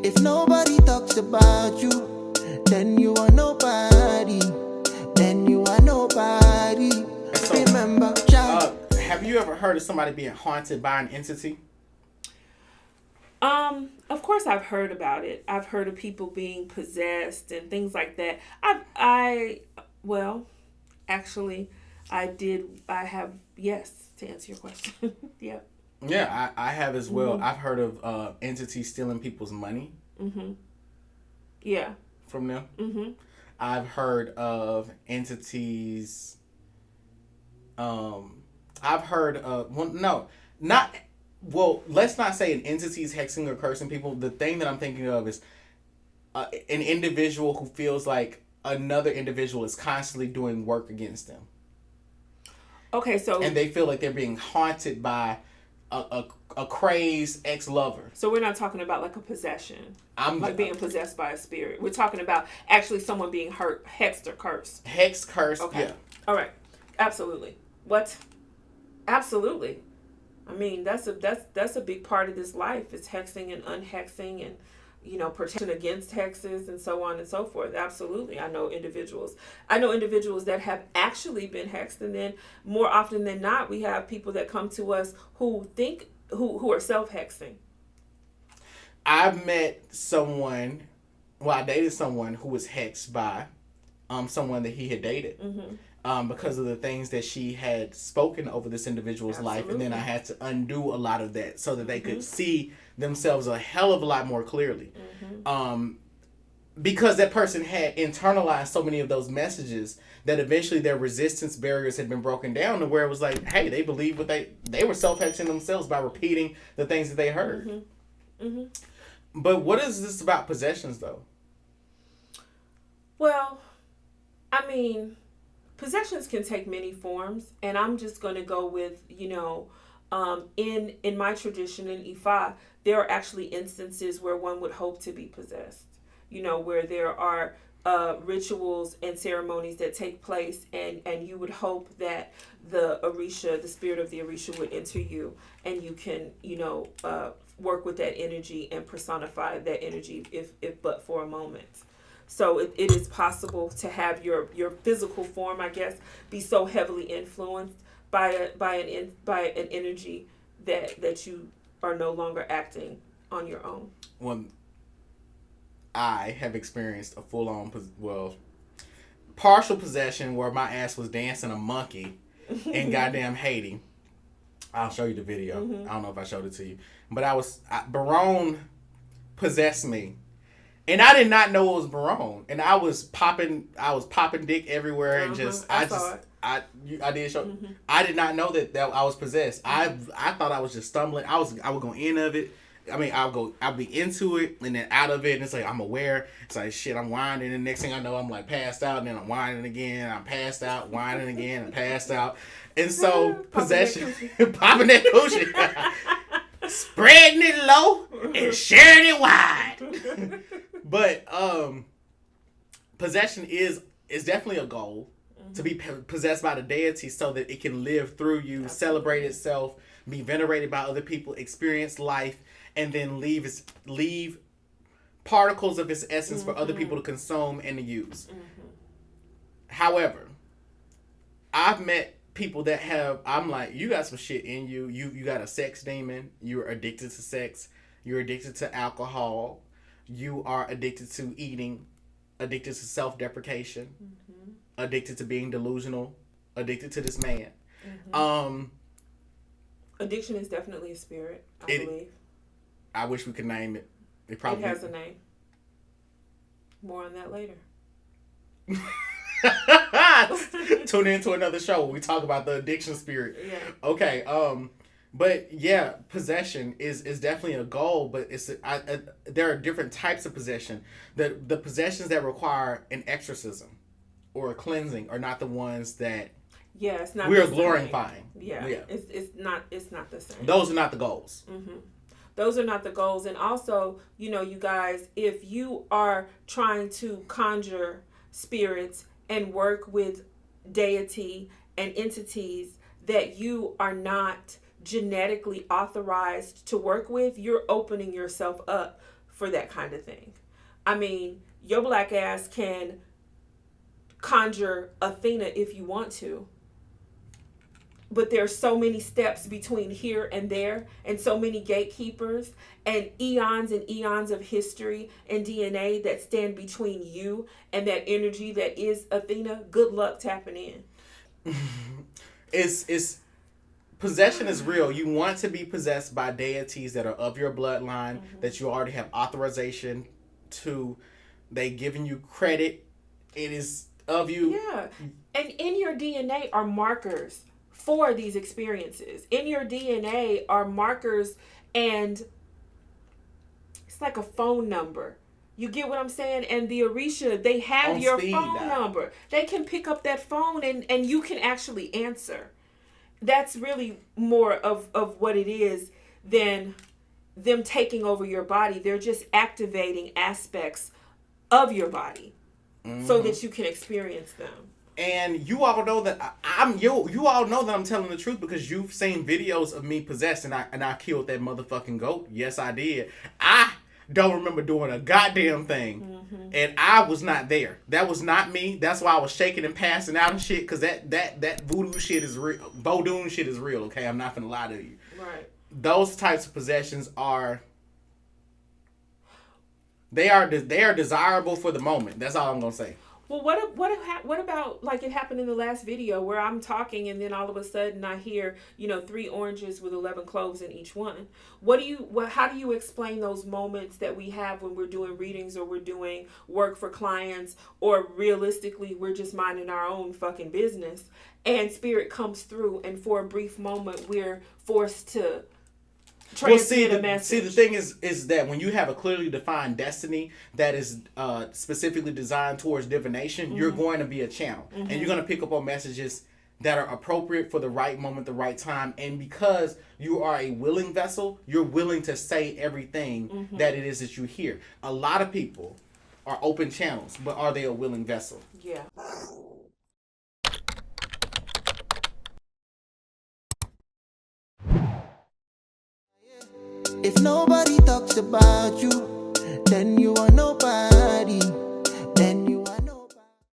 If nobody talks about you, then you are nobody. Then you are nobody. So, remember, child. Have you ever heard of somebody being haunted by an entity? Of course I've heard about it. I've heard of people being possessed and things like that. Well, actually, I have, yes, to answer your question. Yep. Yeah, I have as well. Mm-hmm. I've heard of entities stealing people's money. Mm-hmm. Yeah. From them. Mm-hmm. I've heard of entities. I've heard of let's not say an entity's hexing or cursing people. The thing that I'm thinking of is an individual who feels like another individual is constantly doing work against them. Okay, so... And they feel like they're being haunted by a crazed ex-lover. So we're not talking about like a possession. Being possessed by a spirit. We're talking about actually someone being hurt, hexed or cursed. Hexed, cursed, okay. Yeah. All right. Absolutely. What? Absolutely. I mean, that's a big part of this life. It's hexing and unhexing and, protection against hexes and so on and so forth. Absolutely. I know individuals that have actually been hexed, and then more often than not, we have people that come to us who are self-hexing. I dated someone who was hexed by someone that he had dated. Mm-hmm. Because of the things that she had spoken over this individual's life. And then I had to undo a lot of that so that they could see themselves a hell of a lot more clearly. Mm-hmm. Because that person had internalized so many of those messages that eventually their resistance barriers had been broken down to where it was like, hey, they believed they were self-hexing themselves by repeating the things that they heard. Mm-hmm. Mm-hmm. But what is this about possessions, though? Well, I mean... possessions can take many forms, and I'm just going to go with, in my tradition in Ifa, there are actually instances where one would hope to be possessed, where there are rituals and ceremonies that take place, and you would hope that the Orisha, the spirit of the Orisha, would enter you, and you can, work with that energy and personify that energy if but for a moment. So it is possible to have your physical form, I guess, be so heavily influenced by an energy that you are no longer acting on your own. Well, I have experienced a full-on, partial possession where my ass was dancing a monkey in goddamn Haiti. I'll show you the video. Mm-hmm. I don't know if I showed it to you, but Barone possessed me. And I did not know it was Barone, and I was popping dick everywhere, and I did show. Mm-hmm. I did not know that I was possessed. Mm-hmm. I thought I was just stumbling. I was going in of it. I mean, I'll be into it and then out of it, and it's like I'm aware. It's like shit, I'm winding, and next thing I know, I'm like passed out, and then I'm winding again. I'm passed out, winding again, and passed out, and so possession, popping that coochie, spreading it low and sharing it wide. But possession is definitely a goal, mm-hmm. to be possessed by the deity so that it can live through you, absolutely. Celebrate itself, be venerated by other people, experience life, and then leave particles of its essence, mm-hmm. for other people to consume and to use. Mm-hmm. However, I've met people that I'm like, you got some shit in you. You got a sex demon. You're addicted to sex. You're addicted to alcohol. You are addicted to eating, addicted to self-deprecation, mm-hmm. addicted to being delusional, addicted to this man. Mm-hmm. Addiction is definitely a spirit, I believe. I wish we could name it. It has a name. More on that later. Tune in to another show where we talk about the addiction spirit. Yeah. Okay. But yeah, possession is definitely a goal, but there are different types of possession. The possessions that require an exorcism or a cleansing are not the ones that it's not we are glorifying. Yeah. It's not the same. Those are not the goals. Mm-hmm. Those are not the goals. And also, you guys, if you are trying to conjure spirits and work with deity and entities that you are not genetically authorized to work with, you're opening yourself up for that kind of thing. I mean, your black ass can conjure Athena if you want to. But there's so many steps between here and there, and so many gatekeepers, and eons of history and DNA that stand between you and that energy that is Athena. Good luck tapping in. It's possession is real. You want to be possessed by deities that are of your bloodline, that you already have authorization to. They giving you credit. It is of you. Yeah. And in your DNA are markers for these experiences. In your DNA are markers, and it's like a phone number. You get what I'm saying? And the Orisa, they have On your speed phone dial. number. They can pick up that phone and you can actually answer. That's really more of what it is than them taking over your body. They're just activating aspects of your body so that you can experience them. And you all know that you all know that I'm telling the truth because you've seen videos of me possessed and I killed that motherfucking goat. Yes, I did. I don't remember doing a goddamn thing. And I was not there. That was not me. That's why I was shaking and passing out and shit, because that voodoo shit is real. Voodoo shit is real, okay? I'm not gonna lie to you. Right. Those types of possessions are desirable for the moment. That's all I'm gonna say. Well, what about like it happened in the last video where I'm talking and then all of a sudden I hear 3 oranges with 11 cloves in each one? How do you explain those moments that we have when we're doing readings or we're doing work for clients, or realistically we're just minding our own fucking business and spirit comes through and for a brief moment we're forced to transmit a message? See, the thing is that when you have a clearly defined destiny that is specifically designed towards divination, you're going to be a channel. And you're going to pick up on messages that are appropriate for the right moment, the right time. And because you are a willing vessel, you're willing to say everything that it is that you hear. A lot of people are open channels, but are they a willing vessel? Yeah. If nobody talks about you, then you are nobody.